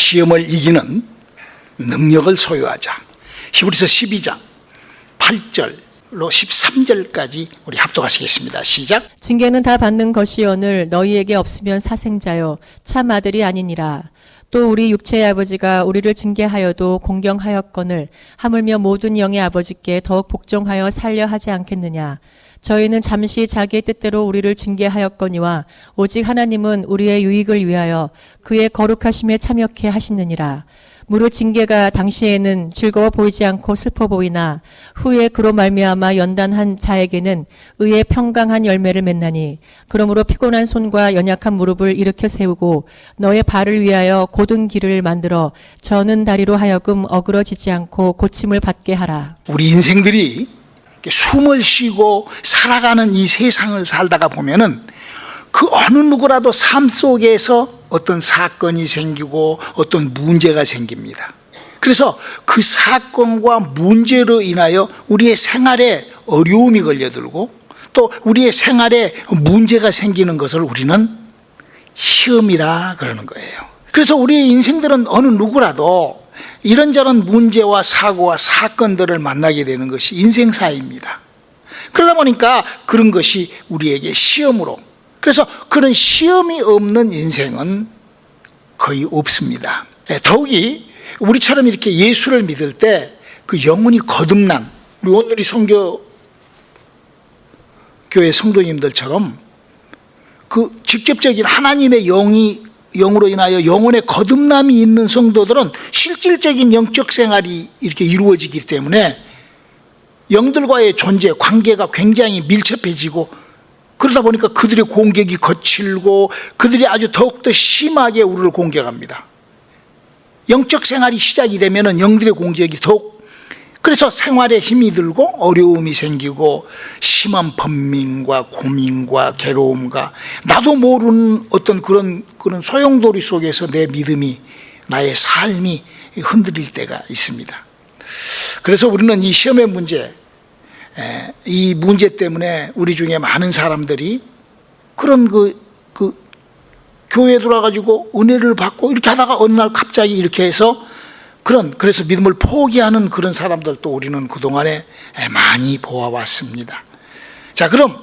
시험을 이기는 능력을 소유하자. 히브리서 12장 8절로 13절까지 우리 합독하시겠습니다. 시작. 징계는 다 받는 것이오늘 너희에게 없으면 사생자요 참 아들이 아니니라. 또 우리 육체의 아버지가 우리를 징계하여도 공경하였거늘 하물며 모든 영의 아버지께 더욱 복종하여 살려 하지 않겠느냐. 저희는 잠시 자기의 뜻대로 우리를 징계하였거니와 오직 하나님은 우리의 유익을 위하여 그의 거룩하심에 참여케 하시느니라. 무릇 징계가 당시에는 즐거워 보이지 않고 슬퍼 보이나 후에 그로 말미암아 연단한 자에게는 의의 평강한 열매를 맺나니 그러므로 피곤한 손과 연약한 무릎을 일으켜 세우고 너의 발을 위하여 곧은 길을 만들어 저는 다리로 하여금 어그러지지 않고 고침을 받게 하라. 우리 인생들이 숨을 쉬고 살아가는 이 세상을 살다가 보면은 그 어느 누구라도 삶 속에서 어떤 사건이 생기고 어떤 문제가 생깁니다. 그래서 그 사건과 문제로 인하여 우리의 생활에 어려움이 걸려들고 또 우리의 생활에 문제가 생기는 것을 우리는 시험이라 그러는 거예요. 그래서 우리의 인생들은 어느 누구라도 이런저런 문제와 사고와 사건들을 만나게 되는 것이 인생사입니다. 그러다 보니까 그런 것이 우리에게 시험으로, 그래서 그런 시험이 없는 인생은 거의 없습니다. 더욱이 우리처럼 이렇게 예수를 믿을 때 그 영혼이 거듭난 우리 오늘이 성교 교회 성도님들처럼 그 직접적인 하나님의 영으로 인하여 영혼의 거듭남이 있는 성도들은 실질적인 영적 생활이 이렇게 이루어지기 때문에 영들과의 존재, 관계가 굉장히 밀접해지고 그러다 보니까 그들의 공격이 거칠고 그들이 아주 더욱더 심하게 우리를 공격합니다. 영적 생활이 시작이 되면 영들의 공격이 더욱, 그래서 생활에 힘이 들고 어려움이 생기고 심한 번민과 고민과 괴로움과 나도 모르는 어떤 그런 소용돌이 속에서 내 믿음이, 나의 삶이 흔들릴 때가 있습니다. 그래서 우리는 이 시험의 문제, 이 문제 때문에 우리 중에 많은 사람들이 그런 교회에 들어와가지고 은혜를 받고 이렇게 하다가 어느 날 갑자기 이렇게 해서 그래서 믿음을 포기하는 그런 사람들도 우리는 그동안에 많이 보아왔습니다. 자, 그럼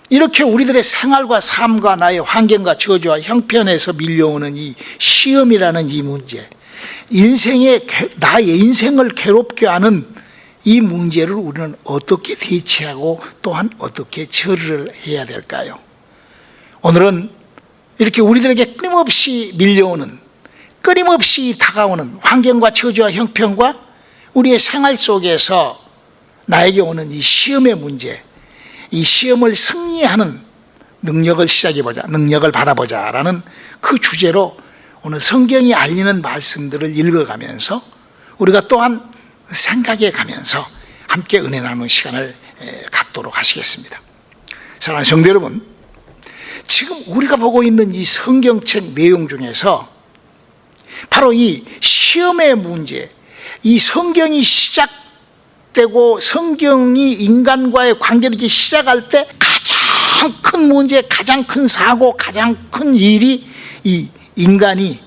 이렇게 우리들의 생활과 삶과 나의 환경과 저주와 형편에서 밀려오는 이 시험이라는 이 문제, 나의 인생을 괴롭게 하는 이 문제를 우리는 어떻게 대처하고 또한 어떻게 처리를 해야 될까요? 오늘은 이렇게 우리들에게 끊임없이 밀려오는, 끊임없이 다가오는 환경과 처지와 형편과 우리의 생활 속에서 나에게 오는 이 시험의 문제, 이 시험을 승리하는 능력을 시작해보자, 능력을 받아보자 라는 그 주제로 오늘 성경이 알리는 말씀들을 읽어가면서 우리가 또한 생각해 가면서 함께 은혜 나누는 시간을 갖도록 하시겠습니다. 사랑하는 성도 여러분, 지금 우리가 보고 있는 이 성경책 내용 중에서 바로 이 시험의 문제, 이 성경이 시작되고 성경이 인간과의 관계를 이렇게 시작할 때 가장 큰 문제, 가장 큰 사고, 가장 큰 일이 이 인간이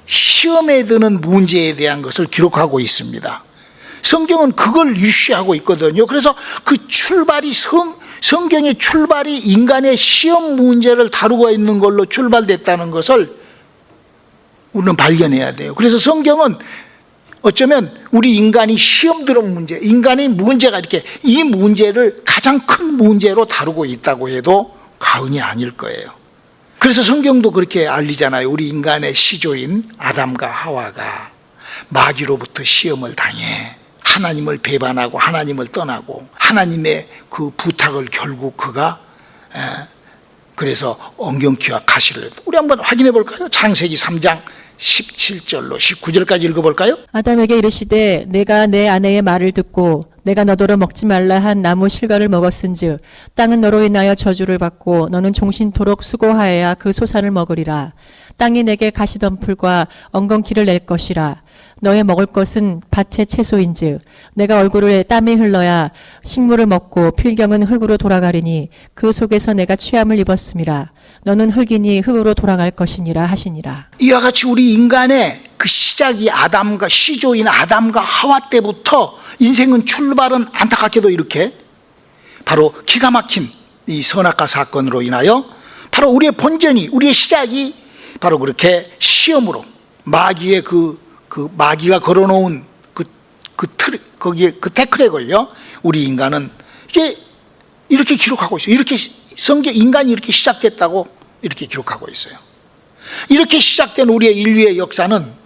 시험에 드는 문제에 대한 것을 기록하고 있습니다. 성경은 그걸 유시하고 있거든요. 그래서 그 성경의 출발이 인간의 시험 문제를 다루고 있는 걸로 출발됐다는 것을 우리는 발견해야 돼요. 그래서 성경은 어쩌면 우리 인간이 시험 들은 문제, 인간의 문제가 이렇게 이 문제를 가장 큰 문제로 다루고 있다고 해도 과언이 아닐 거예요. 그래서 성경도 그렇게 알리잖아요. 우리 인간의 시조인 아담과 하와가 마귀로부터 시험을 당해 하나님을 배반하고 하나님을 떠나고 하나님의 그 부탁을 결국 그가 그래서 엉겅퀴와 가시를 해도, 우리 한번 확인해 볼까요? 창세기 3장 17절로 19절까지 읽어볼까요? 아담에게 이르시되 내가 내 아내의 말을 듣고 내가 너더러 먹지 말라 한 나무 실과를 먹었은즉 땅은 너로 인하여 저주를 받고 너는 종신토록 수고하여야 그 소산을 먹으리라. 땅이 내게 가시덤불과 엉겅퀴를 낼 것이라. 너의 먹을 것은 밭의 채소인즉 내가 얼굴에 땀이 흘러야 식물을 먹고 필경은 흙으로 돌아가리니 그 속에서 내가 취함을 입었음이라. 너는 흙이니 흙으로 돌아갈 것이니라 하시니라. 이와 같이 우리 인간의 그 시작이 아담과 시조인 아담과 하와 때부터 인생은 출발은 안타깝게도 이렇게 바로 기가 막힌 이 선악과 사건으로 인하여 바로 우리의 본전이 우리의 시작이 바로 그렇게 시험으로 마귀의 그 마귀가 걸어놓은 거기에 그 태클에 걸려 우리 인간은 이게 이렇게 기록하고 있어요. 이렇게 인간이 이렇게 시작됐다고 이렇게 기록하고 있어요. 이렇게 시작된 우리의 인류의 역사는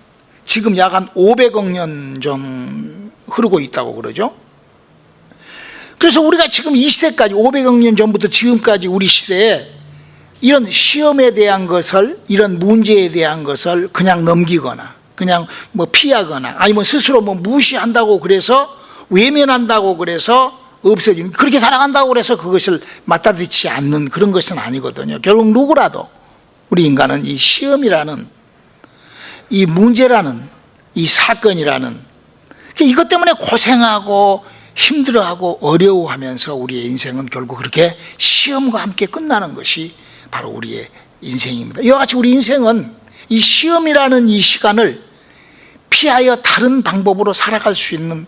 지금 약 한 500억 년 전 흐르고 있다고 그러죠. 그래서 우리가 지금 이 시대까지 500억 년 전부터 지금까지 우리 시대에 이런 시험에 대한 것을 이런 문제에 대한 것을 그냥 넘기거나 그냥 뭐 피하거나 아니면 스스로 뭐 무시한다고 그래서 외면한다고 그래서 없어지는 그렇게 살아간다고 그래서 그것을 맞다듣지 않는 그런 것은 아니거든요. 결국 누구라도 우리 인간은 이 시험이라는 이 문제라는 이 사건이라는 이것 때문에 고생하고 힘들어하고 어려워하면서 우리의 인생은 결국 그렇게 시험과 함께 끝나는 것이 바로 우리의 인생입니다. 이와 같이 우리 인생은 이 시험이라는 이 시간을 피하여 다른 방법으로 살아갈 수 있는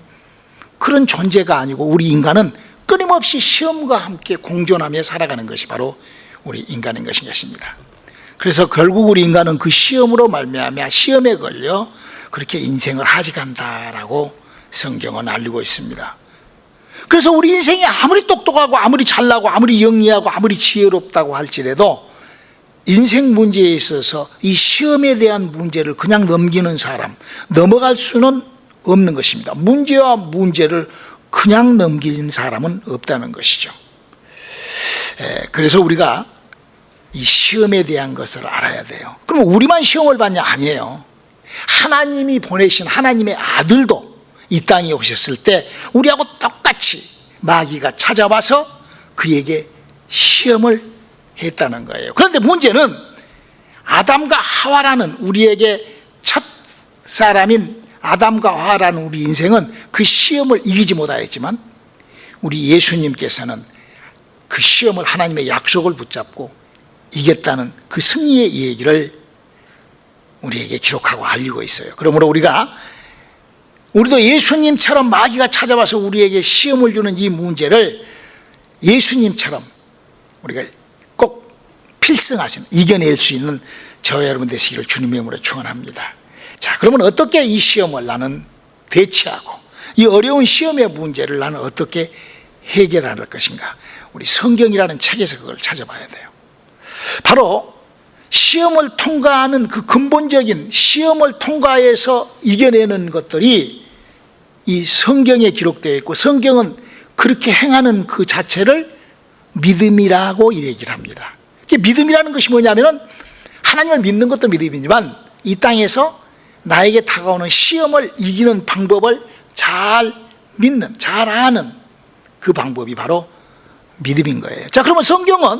그런 존재가 아니고 우리 인간은 끊임없이 시험과 함께 공존하며 살아가는 것이 바로 우리 인간인 것입니다. 그래서 결국 우리 인간은 그 시험으로 말미암아 시험에 걸려 그렇게 인생을 하직한다라고 성경은 알리고 있습니다. 그래서 우리 인생이 아무리 똑똑하고 아무리 잘나고 아무리 영리하고 아무리 지혜롭다고 할지라도 인생 문제에 있어서 이 시험에 대한 문제를 그냥 넘기는 사람, 넘어갈 수는 없는 것입니다. 문제와 문제를 그냥 넘기는 사람은 없다는 것이죠. 그래서 우리가 이 시험에 대한 것을 알아야 돼요. 그럼 우리만 시험을 받냐? 아니에요. 하나님이 보내신 하나님의 아들도 이 땅에 오셨을 때 우리하고 똑같이 마귀가 찾아와서 그에게 시험을 했다는 거예요. 그런데 문제는 아담과 하와라는 우리에게 첫 사람인 아담과 하와라는 우리 인생은 그 시험을 이기지 못하였지만 우리 예수님께서는 그 시험을 하나님의 약속을 붙잡고 이겼다는 그 승리의 얘기를 우리에게 기록하고 알리고 있어요. 그러므로 우리도 예수님처럼 마귀가 찾아와서 우리에게 시험을 주는 이 문제를 예수님처럼 우리가 꼭 필승하시는 이겨낼 수 있는 저와 여러분 되시기를 주님의 이름으로 축원합니다. 자, 그러면 어떻게 이 시험을 나는 대처하고 이 어려운 시험의 문제를 나는 어떻게 해결할 것인가? 우리 성경이라는 책에서 그걸 찾아봐야 돼요. 바로 시험을 통과하는 그 근본적인 시험을 통과해서 이겨내는 것들이 이 성경에 기록되어 있고 성경은 그렇게 행하는 그 자체를 믿음이라고 얘기를 합니다. 믿음이라는 것이 뭐냐면은 하나님을 믿는 것도 믿음이지만 이 땅에서 나에게 다가오는 시험을 이기는 방법을 잘 믿는, 잘 아는 그 방법이 바로 믿음인 거예요. 자, 그러면 성경은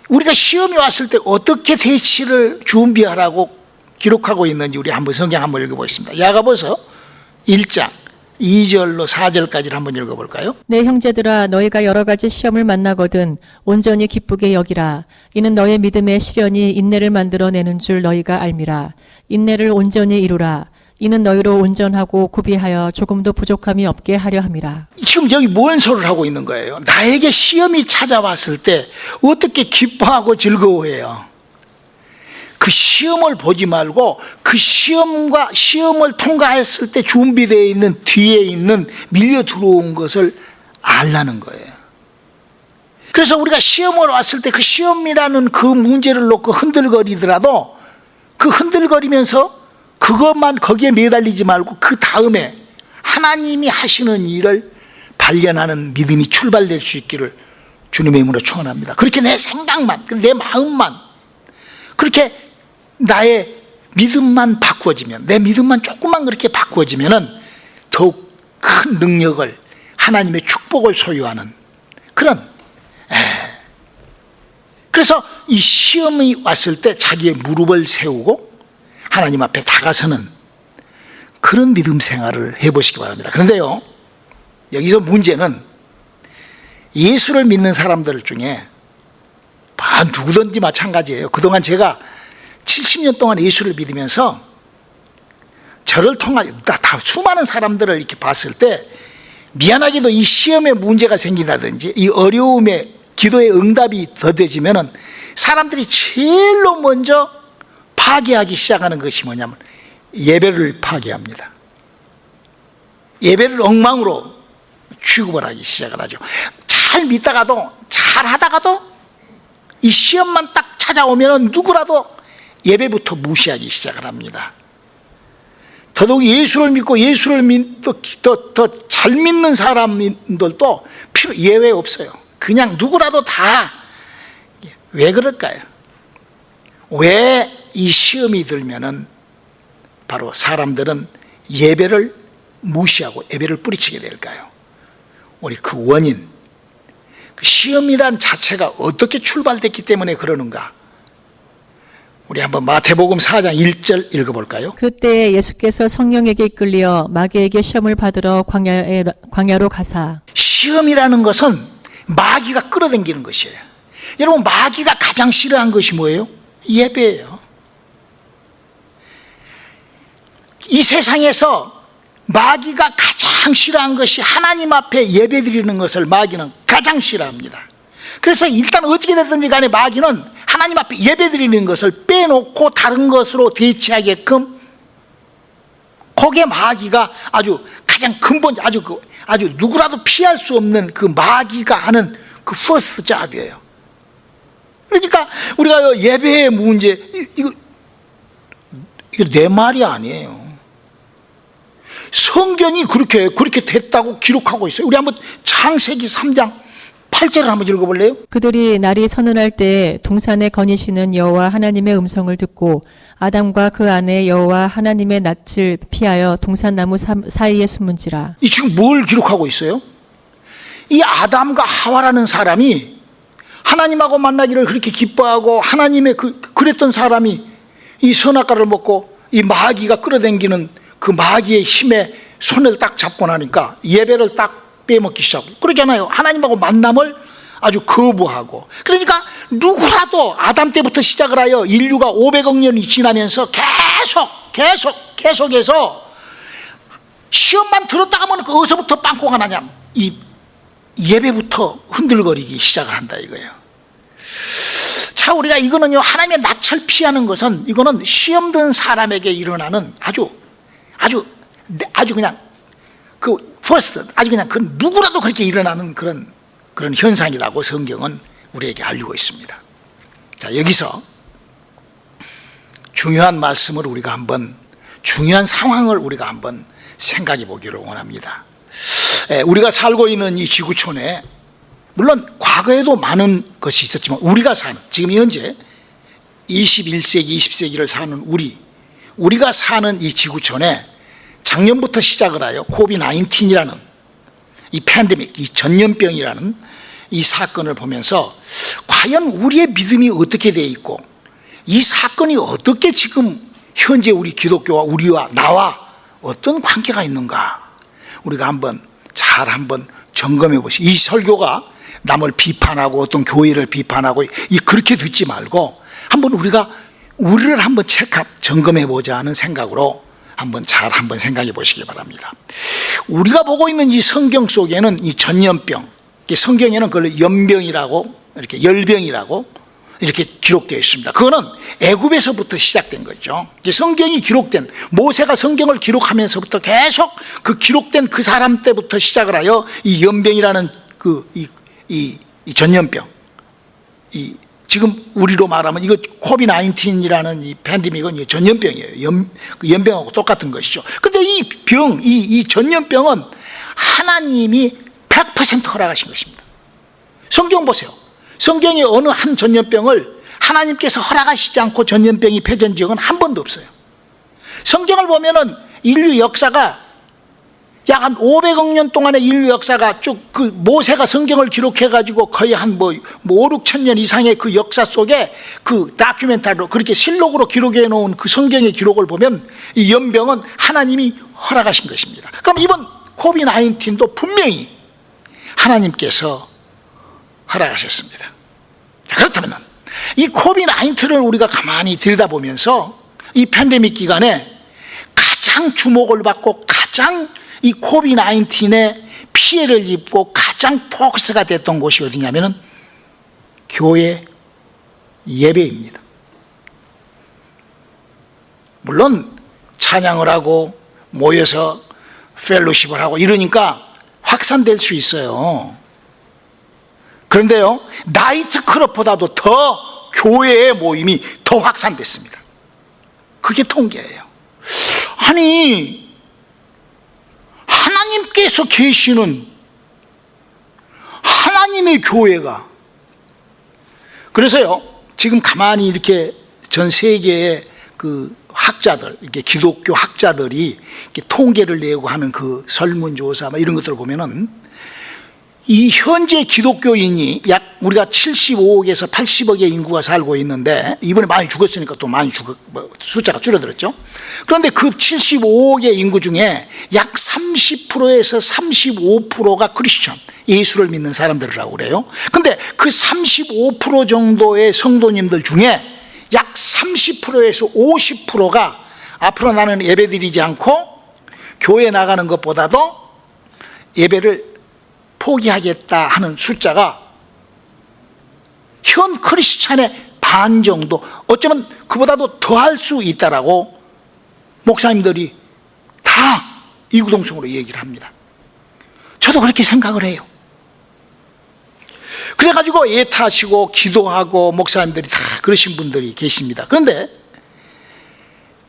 우리가 시험이 왔을 때 어떻게 대치를 준비하라고 기록하고 있는지 우리 한번 성경 한번 읽어보겠습니다. 야고보서 1장 2절로 4절까지를 한번 읽어볼까요? 내 형제들아 너희가 여러 가지 시험을 만나거든 온전히 기쁘게 여기라. 이는 너의 믿음의 시련이 인내를 만들어내는 줄 너희가 알미라. 인내를 온전히 이루라. 이는 너희로 온전하고 구비하여 조금도 부족함이 없게 하려 함이라. 지금 여기 뭔 소리를 하고 있는 거예요? 나에게 시험이 찾아왔을 때 어떻게 기뻐하고 즐거워해요? 그 시험을 보지 말고 그 시험을 통과했을 때 준비되어 있는 뒤에 있는 밀려 들어온 것을 알라는 거예요. 그래서 우리가 시험을 왔을 때 그 시험이라는 그 문제를 놓고 흔들거리더라도 그 흔들거리면서 그것만 거기에 매달리지 말고 그 다음에 하나님이 하시는 일을 발견하는 믿음이 출발될 수 있기를 주님의 이름으로 축원합니다. 그렇게 내 생각만, 내 마음만 그렇게 나의 믿음만 바꾸어지면, 내 믿음만 조금만 그렇게 바꾸어지면은 더욱 큰 능력을, 하나님의 축복을 소유하는 그런, 그래서 이 시험이 왔을 때 자기의 무릎을 세우고 하나님 앞에 다가서는 그런 믿음 생활을 해보시기 바랍니다. 그런데요, 여기서 문제는 예수를 믿는 사람들 중에 누구든지 마찬가지예요. 그동안 제가 70년 동안 예수를 믿으면서 저를 통한 다 수많은 사람들을 이렇게 봤을 때 미안하게도 이 시험에 문제가 생긴다든지 이 어려움에 기도의 응답이 더뎌지면은 사람들이 제일로 먼저 파괴하기 시작하는 것이 뭐냐면 예배를 파괴합니다. 예배를 엉망으로 취급을 하기 시작을 하죠. 잘 믿다가도, 잘 하다가도 이 시험만 딱 찾아오면은 누구라도 예배부터 무시하기 시작을 합니다. 더더욱 예수를 믿고 예수를 더 잘 믿는 사람들도 예외 없어요. 그냥 누구라도 다. 왜 그럴까요? 왜 이 시험이 들면은 바로 사람들은 예배를 무시하고 예배를 뿌리치게 될까요? 우리 그 원인, 그 시험이란 자체가 어떻게 출발됐기 때문에 그러는가? 우리 한번 마태복음 4장 1절 읽어볼까요? 그때 예수께서 성령에게 이끌려 마귀에게 시험을 받으러 광야로 가사. 시험이라는 것은 마귀가 끌어당기는 것이에요. 여러분, 마귀가 가장 싫어한 것이 뭐예요? 예배예요. 이 세상에서 마귀가 가장 싫어한 것이 하나님 앞에 예배 드리는 것을 마귀는 가장 싫어합니다. 그래서 일단 어떻게 됐든지 간에 마귀는 하나님 앞에 예배 드리는 것을 빼놓고 다른 것으로 대체하게끔, 거기에 마귀가 아주 가장 근본, 아주 누구라도 피할 수 없는 그 마귀가 하는 그 퍼스트 잡이에요. 그러니까 우리가 예배의 문제, 이거 내 말이 아니에요. 성경이 그렇게 됐다고 기록하고 있어요. 우리 한번 창세기 3장 8절을 한번 읽어볼래요? 그들이 날이 서늘할 때 동산에 거니시는 여호와 하나님의 음성을 듣고 아담과 그 아내 여호와 하나님의 낯을 피하여 동산나무 사이에 숨은지라. 이 지금 뭘 기록하고 있어요? 이 아담과 하와라는 사람이 하나님하고 만나기를 그렇게 기뻐하고 하나님의 그랬던 사람이 이 선악과를 먹고 이 마귀가 끌어당기는 그 마귀의 힘에 손을 딱 잡고 나니까 예배를 딱 빼먹기 시작하고 그러잖아요. 하나님하고 만남을 아주 거부하고. 그러니까 누구라도 아담 때부터 시작을 하여 인류가 500억 년이 지나면서 계속해서 시험만 들었다 하면 어디서부터 빵꾸가 나냐, 이 예배부터 흔들거리기 시작을 한다 이거예요. 자, 우리가 이거는요, 하나님의 낯을 피하는 것은 이거는 시험 든 사람에게 일어나는 아주 그냥 아주 그냥 그 누구라도 그렇게 일어나는 그런 현상이라고 성경은 우리에게 알리고 있습니다. 자, 여기서 중요한 말씀을 우리가 한번, 중요한 상황을 우리가 한번 생각해 보기를 원합니다. 우리가 살고 있는 이 지구촌에 물론 과거에도 많은 것이 있었지만 우리가 사는, 지금 현재 21세기 20세기를 사는 우리가 사는 이 지구촌에 작년부터 시작을 하여 코비드-19이라는 이 팬데믹, 이 전염병이라는 이 사건을 보면서 과연 우리의 믿음이 어떻게 되어 있고 이 사건이 어떻게 지금 현재 우리 기독교와 우리와 나와 어떤 관계가 있는가, 우리가 한번 점검해 보시고, 이 설교가 남을 비판하고 어떤 교회를 비판하고 그렇게 듣지 말고 한번 우리를 한번 점검해 보자 하는 생각으로 한번 생각해 보시기 바랍니다. 우리가 보고 있는 이 성경 속에는 이 전염병, 성경에는 그걸 연병이라고, 이렇게 열병이라고 이렇게 기록되어 있습니다. 그거는 애굽에서부터 시작된 거죠. 성경이 기록된, 모세가 성경을 기록하면서부터 계속 그 기록된 그 사람 때부터 시작을 하여 이 연병이라는 이 전염병, 지금 우리로 말하면 이거 코비드-19이라는 이 팬데믹은 이 전염병이에요. 연병하고 똑같은 것이죠. 근데 이 전염병은 하나님이 100% 허락하신 것입니다. 성경 보세요. 성경에 어느 한 전염병을 하나님께서 허락하시지 않고 전염병이 폐전 적은 한 번도 없어요. 성경을 보면은 인류 역사가 약 한 500억 년 동안의 인류 역사가 쭉 그 모세가 성경을 기록해가지고 거의 한 5, 6천 년 이상의 그 역사 속에 그 다큐멘터리로 그렇게 실록으로 기록해 놓은 그 성경의 기록을 보면 이 연병은 하나님이 허락하신 것입니다. 그럼 이번 코비드-19도 분명히 하나님께서 허락하셨습니다. 자, 그렇다면 이 코비드-19를 우리가 가만히 들여다보면서 이 팬데믹 기간에 가장 주목을 받고 가장 이 코비드-19의 피해를 입고 가장 포커스가 됐던 곳이 어디냐면은 교회 예배입니다. 물론 찬양을 하고 모여서 펠로십을 하고 이러니까 확산될 수 있어요. 그런데요, 나이트 클럽보다도 더 교회의 모임이 더 확산됐습니다. 그게 통계예요. 아니, 하나님께서 계시는 하나님의 교회가, 그래서요 지금 가만히 이렇게 전 세계의 그 학자들, 이렇게 기독교 학자들이 이렇게 통계를 내고 하는 그 설문조사 이런 것들을 보면은 이 현재 기독교인이 약 우리가 75억에서 80억의 인구가 살고 있는데, 이번에 많이 죽었으니까 또 많이 숫자가 줄어들었죠. 그런데 그 75억의 인구 중에 약 30%에서 35%가 크리스천, 예수를 믿는 사람들이라고 그래요. 근데 그 35% 정도의 성도님들 중에 약 30%에서 50%가 앞으로 나는 예배 드리지 않고 교회 나가는 것보다도 예배를 포기하겠다 하는 숫자가 현 크리스찬의 반 정도, 어쩌면 그보다도 더 할 수 있다라고 목사님들이 다 이구동성으로 얘기를 합니다. 저도 그렇게 생각을 해요. 그래가지고 애타시고 기도하고 목사님들이 다 그러신 분들이 계십니다. 그런데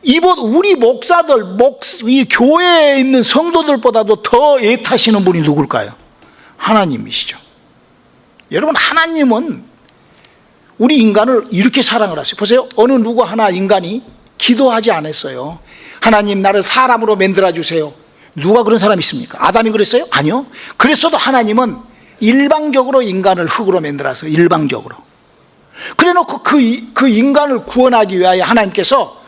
이번 우리 목사들, 이 교회에 있는 성도들보다도 더 애타시는 분이 누굴까요? 하나님이시죠. 여러분, 하나님은 우리 인간을 이렇게 사랑을 하세요. 보세요. 어느 누구 하나 인간이 기도하지 않았어요. 하나님, 나를 사람으로 만들어 주세요. 누가 그런 사람이 있습니까? 아담이 그랬어요? 아니요. 그랬어도 하나님은 일방적으로 인간을 흙으로 만들어서 일방적으로 그래 놓고 그 인간을 구원하기 위하여 하나님께서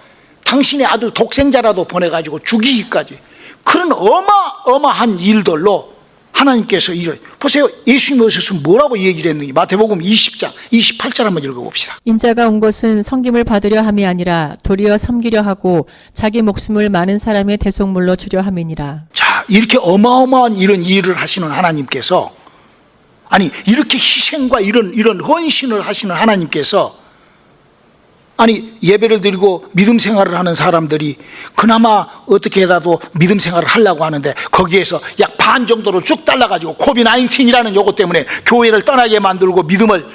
당신의 아들 독생자라도 보내가지고 죽이기까지, 그런 어마어마한 일들로 하나님께서 일을, 보세요. 예수님이 오셔서 뭐라고 얘기를 했는지 마태복음 20장 28절 한번 읽어봅시다. 인자가 온 것은 섬김을 받으려 함이 아니라 도리어 섬기려 하고 자기 목숨을 많은 사람의 대속물로 주려 함이니라. 자, 이렇게 어마어마한 이런 일을 하시는 하나님께서, 아니 이렇게 희생과 이런 헌신을 하시는 하나님께서, 아니 예배를 드리고 믿음 생활을 하는 사람들이 그나마 어떻게라도 믿음 생활을 하려고 하는데 거기에서 약 반 정도를 쭉 잘라가지고 코비드-19이라는 요거 때문에 교회를 떠나게 만들고 믿음을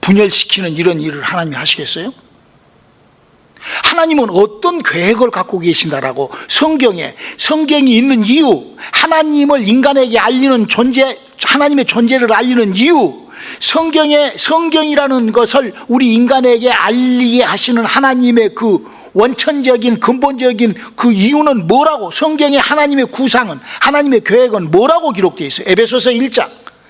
분열시키는 이런 일을 하나님이 하시겠어요? 하나님은 어떤 계획을 갖고 계신다라고 성경이 있는 이유, 하나님을 인간에게 알리는 존재, 하나님의 존재를 알리는 이유, 성경이라는 것을 우리 인간에게 알리게 하시는 하나님의 그 원천적인 근본적인 그 이유는 뭐라고, 성경의 하나님의 구상은, 하나님의 계획은 뭐라고 기록되어 있어요? 에베소서 1장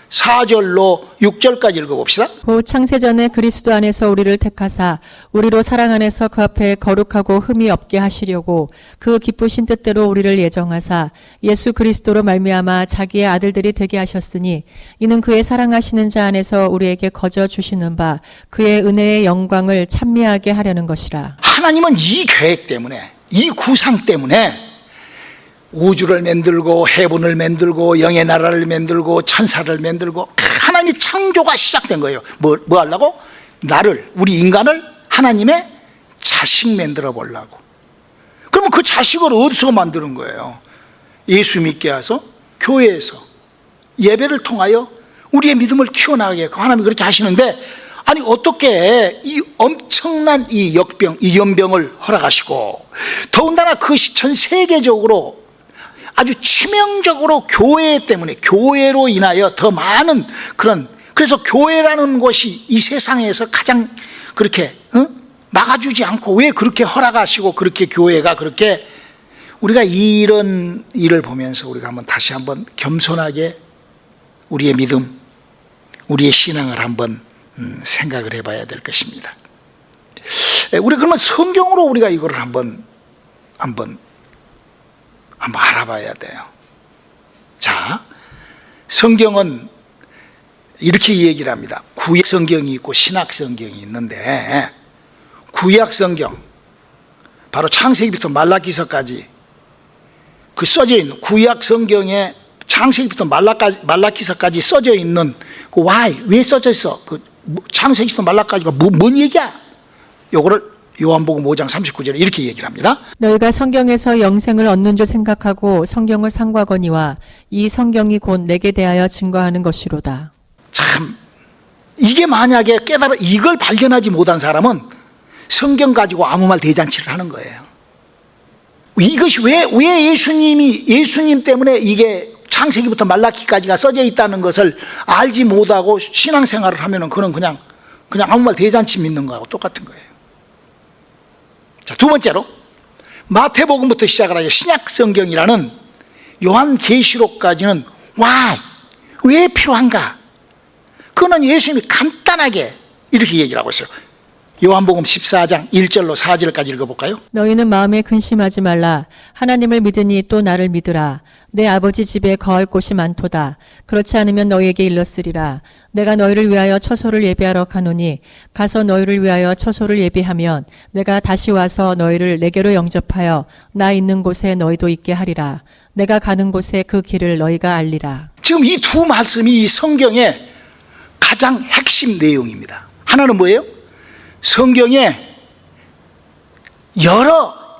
4절로 6절까지 읽어봅시다. 곧 창세전에 그리스도 안에서 우리를 택하사 우리로 사랑 안에서 그 앞에 거룩하고 흠이 없게 하시려고 그 기쁘신 뜻대로 우리를 예정하사 예수 그리스도로 말미암아 자기의 아들들이 되게 하셨으니 이는 그의 사랑하시는 자 안에서 우리에게 거저 주시는 바 그의 은혜의 영광을 찬미하게 하려는 것이라. 하나님은 이 계획 때문에, 이 구상 때문에 우주를 만들고 해분을 만들고 영의 나라를 만들고 천사를 만들고 하나님의 창조가 시작된 거예요. 뭐 하려고? 우리 인간을 하나님의 자식 만들어 보려고. 그러면 그 자식을 어디서 만드는 거예요? 예수 믿게 해서 교회에서 예배를 통하여 우리의 믿음을 키워나가게 하나님이 그렇게 하시는데, 아니 어떻게 이 엄청난 이 연병을 허락하시고, 더군다나 그것이 전 세계적으로 아주 치명적으로 교회 때문에, 교회로 인하여 더 많은 그래서 교회라는 것이 이 세상에서 가장 그렇게 막아주지 않고 왜 그렇게 허락하시고 그렇게 교회가 그렇게 우리가 이런 일을 보면서 우리가 다시 한번 겸손하게 우리의 믿음, 우리의 신앙을 한번 생각을 해봐야 될 것입니다. 우리 그러면 성경으로 우리가 이거를 한번 알아봐야 돼요. 자, 성경은 이렇게 얘기를 합니다. 구약 성경이 있고 신약 성경이 있는데, 구약 성경 바로 창세기부터 말라기서까지 그 써져 있는 구약 성경에 창세기부터 말라기서까지 써져 있는 그 왜 써져 있어? 그 창세기부터 말라기가 뭔 얘기야? 요거를 요한복음 5장 39절에 이렇게 얘기를 합니다. 너희가 성경에서 영생을 얻는 줄 생각하고 성경을 상고하거니와 이 성경이 곧 내게 대하여 증거하는 것이로다. 참, 이게 만약에 이걸 발견하지 못한 사람은 성경 가지고 아무 말 대잔치를 하는 거예요. 이것이 왜 예수님 때문에 이게 창세기부터 말라기까지가 써져 있다는 것을 알지 못하고 신앙생활을 하면은 그는 그냥 아무 말 대잔치 믿는 거하고 똑같은 거예요. 자, 두 번째로 마태복음부터 시작을 하여 신약 성경이라는 요한계시록까지는 왜 필요한가? 그거는 예수님이 간단하게 이렇게 얘기를 하고 있어요. 요한복음 14장 1절로 4절까지 읽어볼까요? 너희는 마음에 근심하지 말라. 하나님을 믿으니 또 나를 믿으라. 내 아버지 집에 거할 곳이 많도다. 그렇지 않으면 너희에게 일렀으리라. 내가 너희를 위하여 처소를 예비하러 가노니 가서 너희를 위하여 처소를 예비하면 내가 다시 와서 너희를 내게로 영접하여 나 있는 곳에 너희도 있게 하리라. 내가 가는 곳에 그 길을 너희가 알리라. 지금 이 두 말씀이 이 성경의 가장 핵심 내용입니다. 하나는 뭐예요? 성경에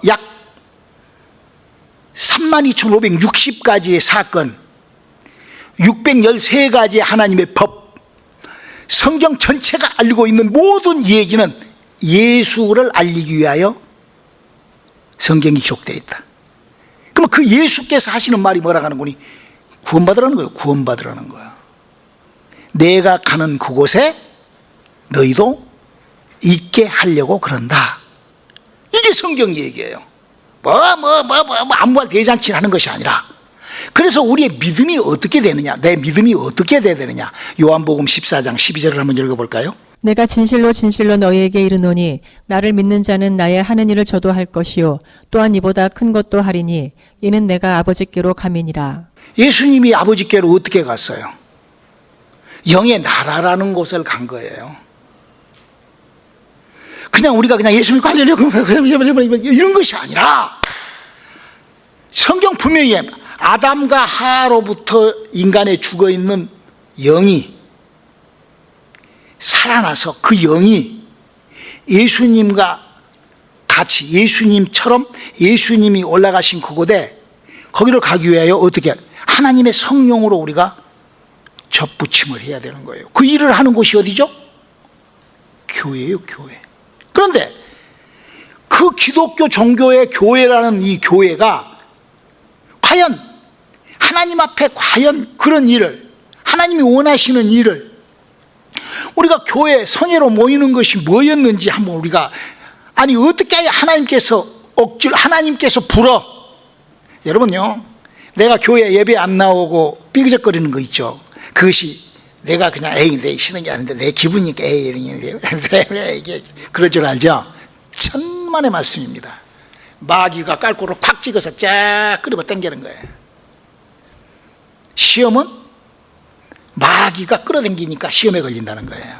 약 32,560가지의 사건, 613가지의 하나님의 법, 성경 전체가 알고 있는 모든 얘기는 예수를 알리기 위하여 성경이 기록되어 있다. 그러면 그 예수께서 하시는 말이 뭐라 하는 거니? 구원받으라는 거예요. 구원받으라는 거야. 내가 가는 그곳에 너희도 있게 하려고 그런다. 이게 성경 얘기예요. 아무 말 대잔치 하는 것이 아니라. 그래서 우리의 믿음이 어떻게 되느냐, 내 믿음이 어떻게 돼야 되느냐. 요한복음 14장 12절을 한번 읽어볼까요? 내가 진실로 진실로 너희에게 이르노니 나를 믿는 자는 나의 하는 일을 저도 할 것이요 또한 이보다 큰 것도 하리니 이는 내가 아버지께로 감이니라. 예수님이 아버지께로 어떻게 갔어요? 영의 나라라는 곳을 간 거예요. 그냥 우리가 예수님 관리하려고 이런 것이 아니라 성경 분명히 아담과 하로부터 인간에 죽어있는 영이 살아나서 그 영이 예수님과 같이 예수님처럼 예수님이 올라가신 그곳에 거기를 가기 위하여 어떻게 하나님의 성령으로 우리가 접붙임을 해야 되는 거예요. 그 일을 하는 곳이 어디죠? 교회예요, 교회. 그런데 그 기독교 종교의 교회라는 이 교회가 과연 하나님 앞에 과연 그런 일을 하나님이 원하시는 일을 우리가 교회 성회로 모이는 것이 뭐였는지 한번 우리가 어떻게 하나님께서 불어. 여러분요, 내가 교회 예배 안 나오고 삐그적거리는 거 있죠. 그것이 내가 그냥 내 싫은 게 아닌데 내 기분이니까 이게 그럴 줄 알죠? 천만의 말씀입니다. 마귀가 깔고로 콱 찍어서 쫙 끌어 당기는 거예요. 시험은 마귀가 끌어당기니까 시험에 걸린다는 거예요.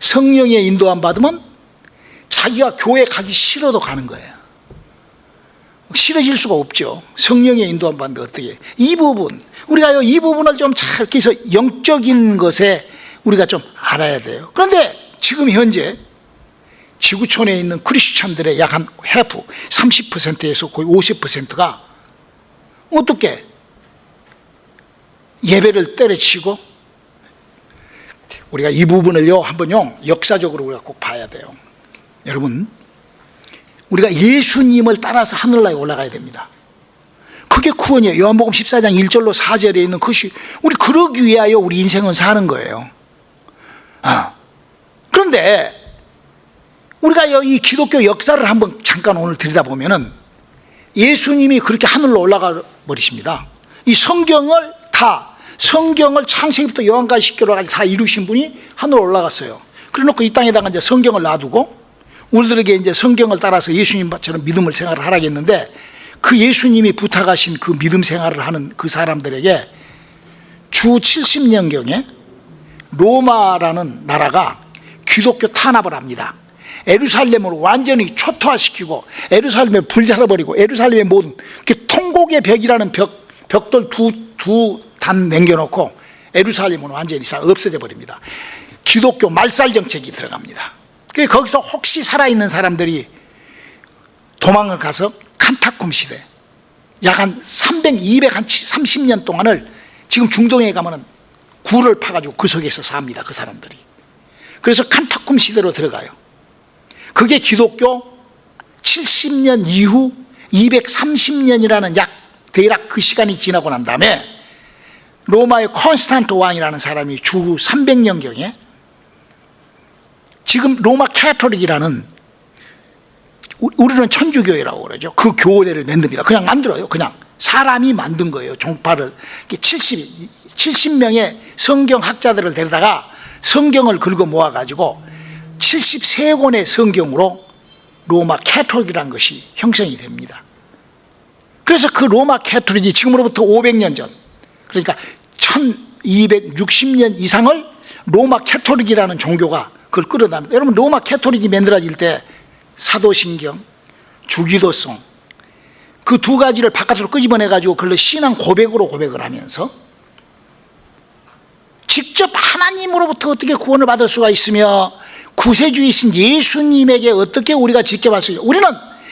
성령의 인도 안 받으면 자기가 교회 가기 싫어도 가는 거예요. 싫어질 수가 없죠. 성령의 인도 안 받는데 어떻게? 이 부분 우리가 이 부분을 좀 잘 해서 영적인 것에 우리가 좀 알아야 돼요. 그런데 지금 현재 지구촌에 있는 크리스찬들의 약 한 30%에서 거의 50%가 어떻게 예배를 때려치고, 우리가 이 부분을요 한번요 역사적으로 우리가 꼭 봐야 돼요. 여러분, 우리가 예수님을 따라서 하늘나라에 올라가야 됩니다. 그게 구원이에요. 요한복음 14장 1절로 4절에 있는 것이 우리 그러기 위하여 우리 인생은 사는 거예요. 그런데 우리가 이 기독교 역사를 한번 잠깐 오늘 들여다보면은 예수님이 그렇게 하늘로 올라가 버리십니다. 이 성경을 창세기부터 요한까지 10개로까지 다 이루신 분이 하늘로 올라갔어요. 그래놓고 이 땅에다가 이제 성경을 놔두고 우리들에게 이제 성경을 따라서 예수님처럼 믿음을 생활을 하라겠는데, 그 예수님이 부탁하신 그 믿음 생활을 하는 그 사람들에게 주 70년경에 로마라는 나라가 기독교 탄압을 합니다. 예루살렘을 완전히 초토화시키고 에루살렘을 불살라버리고 에루살렘의 모든 통곡의 벽이라는 벽돌 두 단 남겨놓고 에루살렘은 완전히 없어져 버립니다. 기독교 말살 정책이 들어갑니다. 그래서 거기서 혹시 살아있는 사람들이 도망을 가서 칸타쿰 시대, 약 한 230년 동안을 지금 중동에 가면은 굴을 파가지고 그 속에서 삽니다. 그 사람들이. 그래서 칸타쿰 시대로 들어가요. 그게 기독교 70년 이후 230년이라는 약 대략 그 시간이 지나고 난 다음에 로마의 콘스탄트 왕이라는 사람이 주 300년경에 지금 로마 캐토릭이라는, 우리는 천주교회라고 그러죠. 그 교회를 만듭니다. 그냥 만들어요. 그냥 사람이 만든 거예요. 종파를 70명의 성경학자들을 데려다가 성경을 긁어 모아가지고 73권의 성경으로 로마 캐토릭이라는 것이 형성이 됩니다. 그래서 그 로마 캐토릭이 지금으로부터 500년 전, 그러니까 1260년 이상을 로마 캐토릭이라는 종교가 그걸 끌어납니다. 여러분, 로마 캐토릭이 만들어질 때 사도신경, 주기도성, 그 두 가지를 바깥으로 끄집어내가지고 그걸 신앙 고백으로 고백을 하면서 직접 하나님으로부터 어떻게 구원을 받을 수가 있으며 구세주이신 예수님에게 어떻게 우리가 직접 할 수 있어요? 우리는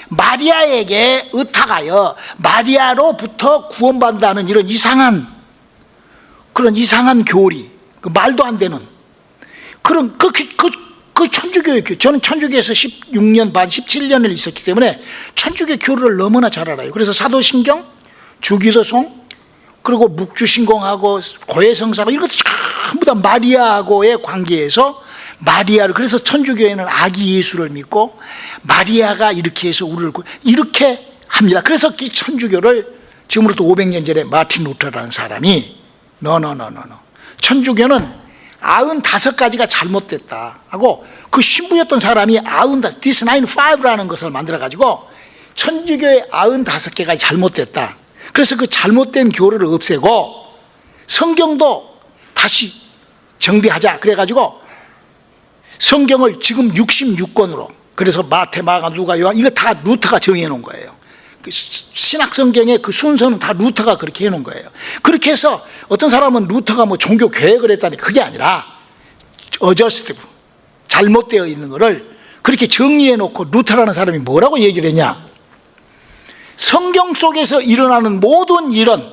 마리아에게 의탁하여 마리아로부터 구원받는다는 이런 이상한 교리, 그 말도 안 되는 그런 그 천주교의 교회. 저는 천주교에서 16년 반 17년을 있었기 때문에 천주교 교리를 너무나 잘 알아요. 그래서 사도신경, 주기도송, 그리고 묵주신공하고 고해성사하고 이런 것도 전부 다 마리아하고의 관계에서 마리아를, 그래서 천주교회는 아기 예수를 믿고 마리아가 이렇게 해서 우리를 이렇게 합니다. 그래서 이 천주교를 지금으로부터 500년 전에 마틴 루터라는 사람이 천주교는 95가지가 잘못됐다 하고, 그 신부였던 사람이 95라는 것을 만들어가지고 천주교의 95개가 잘못됐다. 그래서 그 잘못된 교리를 없애고 성경도 다시 정비하자. 그래가지고 성경을 지금 66권으로, 그래서 마태, 마가, 누가, 요한, 이거 다 루터가 정해놓은 거예요. 그 신학 성경의 그 순서는 다 루터가 그렇게 해놓은 거예요. 그렇게 해서 어떤 사람은 루터가 뭐 종교 개혁을 했다니, 그게 아니라 어저스티브, 잘못되어 있는 거를 그렇게 정리해놓고 루터라는 사람이 뭐라고 얘기를 했냐? 성경 속에서 일어나는 모든 일은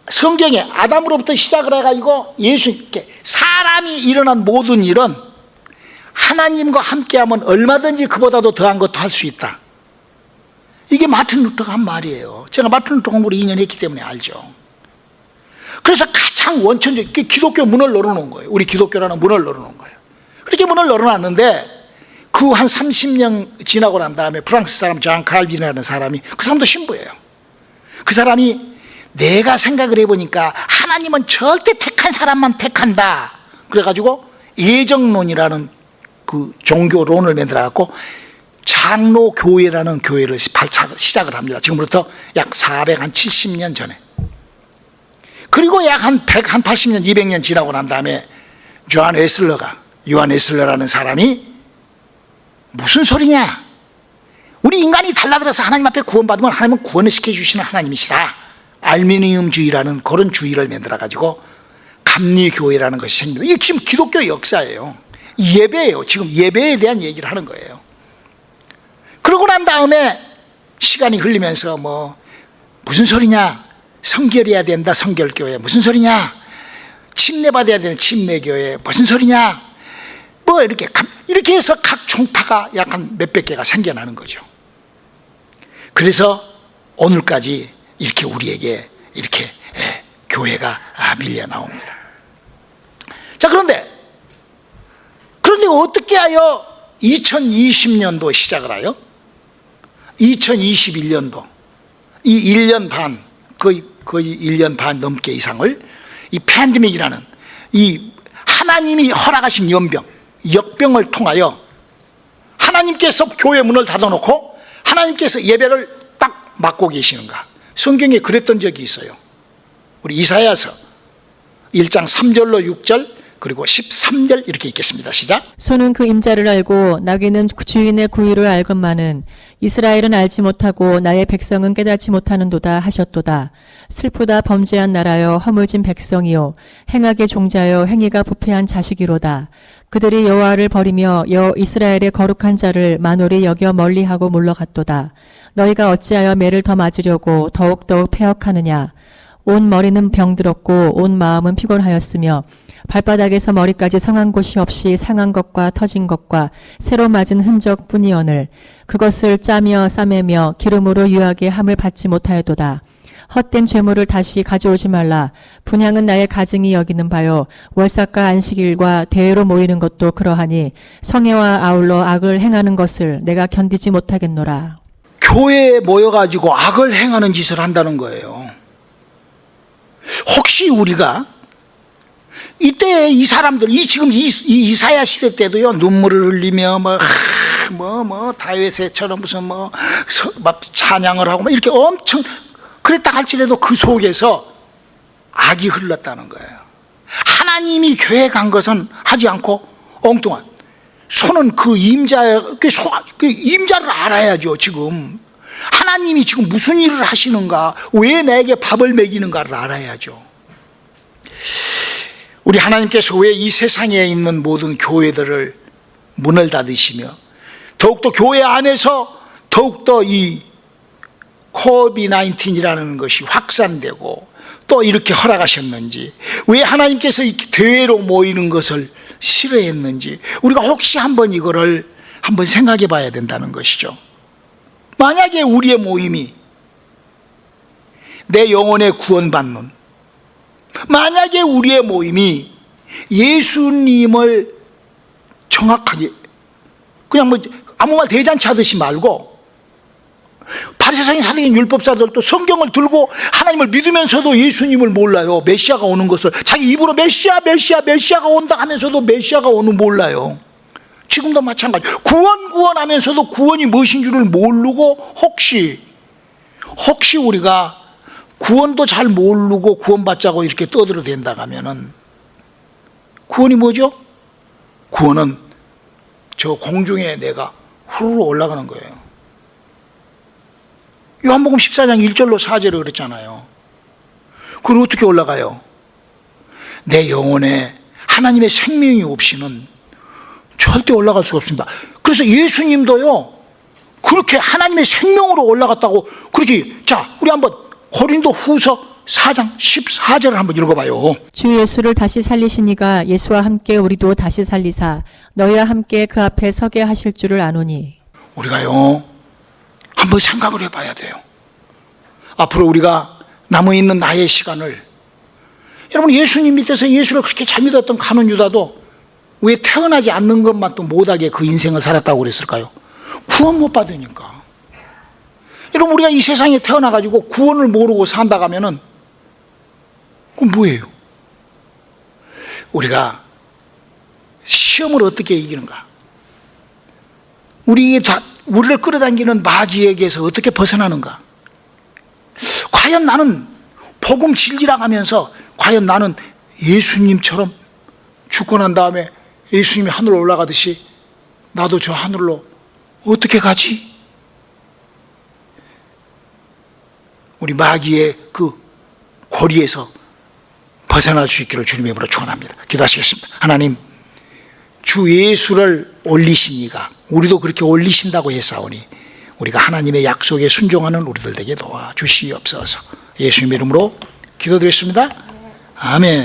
성경에 아담으로부터 시작을 해가지고 예수님께 사람이 일어난 모든 일은 하나님과 함께하면 얼마든지 그보다도 더한 것도 할 수 있다. 이게 마틴 루터가 한 말이에요. 제가 마틴 루터 공부를 2년 했기 때문에 알죠. 그래서 가장 원천적 기독교 문을 열어놓은 거예요. 우리 기독교라는 문을 열어놓은 거예요. 그렇게 문을 열어놨는데 그 한 30년 지나고 난 다음에 프랑스 사람 잔 칼빈이라는 사람이, 그 사람도 신부예요. 그 사람이 내가 생각을 해보니까 하나님은 절대 택한 사람만 택한다. 그래가지고 예정론이라는 그 종교론을 만들어갖고 장로교회라는 교회를 시작을 합니다. 지금부터 약 470년 전에. 그리고 약 한 180년, 200년 지나고 난 다음에 요한 웨슬러라는 사람이 무슨 소리냐? 우리 인간이 달라들어서 하나님 앞에 구원받으면 하나님은 구원을 시켜주시는 하나님이시다. 알미니움주의라는 그런 주의를 만들어가지고 감리교회라는 것이 생깁니다. 이게 지금 기독교 역사예요. 예배예요. 지금 예배에 대한 얘기를 하는 거예요. 그러고 난 다음에 시간이 흘리면서 무슨 소리냐? 성결해야 된다, 성결교회. 무슨 소리냐? 침례받아야 되는 침례교회. 무슨 소리냐? 이렇게 해서 각 종파가 약간 몇백 개가 생겨나는 거죠. 그래서 오늘까지 이렇게 우리에게 이렇게 교회가 밀려 나옵니다. 자, 그런데 어떻게 하여 2020년도 시작을 하여 2021년도 이 1년 반, 거의 1년 반 넘게 이상을 이 팬데믹이라는 이 하나님이 허락하신 연병, 역병을 통하여 하나님께서 교회 문을 닫아놓고 하나님께서 예배를 딱 막고 계시는가. 성경에 그랬던 적이 있어요. 우리 이사야서 1장 3절로 6절 그리고 13절 이렇게 읽겠습니다. 시작. 소는 그 임자를 알고 나귀는 주인의 구유를 알건만은 이스라엘은 알지 못하고 나의 백성은 깨닫지 못하는도다 하셨도다. 슬프다 범죄한 나라여 허물진 백성이요 행악의 종자여 행위가 부패한 자식이로다. 그들이 여호와를 버리며 이스라엘의 거룩한 자를 만홀히 여겨 멀리하고 물러갔도다. 너희가 어찌하여 매를 더 맞으려고 더욱더욱 패역하느냐. 온 머리는 병들었고 온 마음은 피곤하였으며 발바닥에서 머리까지 상한 곳이 없이 상한 것과 터진 것과 새로 맞은 흔적뿐이오늘 그것을 짜며 싸매며 기름으로 유하게 함을 받지 못하였도다. 헛된 죄물을 다시 가져오지 말라. 분향은 나의 가증이 여기는 바요. 월삭과 안식일과 대회로 모이는 것도 그러하니 성회와 아울러 악을 행하는 것을 내가 견디지 못하겠노라. 교회에 모여가지고 악을 행하는 짓을 한다는 거예요. 혹시 우리가 이때 이 사람들, 지금 이사야 시대 때도요, 눈물을 흘리며 다윗처럼 무슨 막 찬양을 하고 이렇게 엄청 그랬다 할지라도 그 속에서 악이 흘렀다는 거예요. 하나님이 교회 간 것은 하지 않고 엉뚱한 손은 그 임자를 알아야죠. 지금 하나님이 지금 무슨 일을 하시는가, 왜 나에게 밥을 먹이는가를 알아야죠. 우리 하나님께서 왜 이 세상에 있는 모든 교회들을 문을 닫으시며 더욱더 교회 안에서 더욱더 이 COVID-19이라는 것이 확산되고 또 이렇게 허락하셨는지, 왜 하나님께서 이 대회로 모이는 것을 싫어했는지 우리가 혹시 한번 이거를 한번 생각해 봐야 된다는 것이죠. 만약에 우리의 모임이 내 영혼의 구원받는, 만약에 우리의 모임이 예수님을 정확하게 그냥 아무 말 대잔치 하듯이 말고, 바리새인 사도인 율법사들도 성경을 들고 하나님을 믿으면서도 예수님을 몰라요. 메시아가 오는 것을 자기 입으로 메시아가 온다 하면서도 메시아가 오는 몰라요. 지금도 마찬가지. 구원 하면서도 구원이 무엇인 줄을 모르고 혹시 우리가 구원도 잘 모르고 구원받자고 이렇게 떠들어댄다 하면은 구원이 뭐죠? 구원은 저 공중에 내가 후루룩 올라가는 거예요. 요한복음 14장 1절로 4절을 그랬잖아요. 그걸 어떻게 올라가요? 내 영혼에 하나님의 생명이 없이는 절대 올라갈 수가 없습니다. 그래서 예수님도요, 그렇게 하나님의 생명으로 올라갔다고 그렇게. 자, 우리 한번 고린도 후서 4장 14절을 한번 읽어봐요. 주 예수를 다시 살리시니가 예수와 함께 우리도 다시 살리사 너희와 함께 그 앞에 서게 하실 줄을 아노니. 우리가요, 한번 생각을 해봐야 돼요. 앞으로 우리가 남아있는 나의 시간을, 여러분 예수님 밑에서 예수를 그렇게 잘 믿었던 가룟 유다도 왜 태어나지 않는 것만 또 못하게 그 인생을 살았다고 그랬을까요? 구원 못 받으니까. 여러분 우리가 이 세상에 태어나가지고 구원을 모르고 산다 하면은 그건 뭐예요? 우리가 시험을 어떻게 이기는가? 우리를 끌어당기는 마귀에게서 어떻게 벗어나는가? 과연 나는 복음 진리라 하면서 과연 나는 예수님처럼 죽고 난 다음에 예수님이 하늘로 올라가듯이 나도 저 하늘로 어떻게 가지? 우리 마귀의 그 고리에서 벗어날 수 있기를 주님의 이름으로 축원합니다. 기도하시겠습니다. 하나님, 주 예수를 올리신 이가 우리도 그렇게 올리신다고 했사오니 우리가 하나님의 약속에 순종하는 우리들 되게 도와주시옵소서. 예수님의 이름으로 기도드렸습니다. 아멘.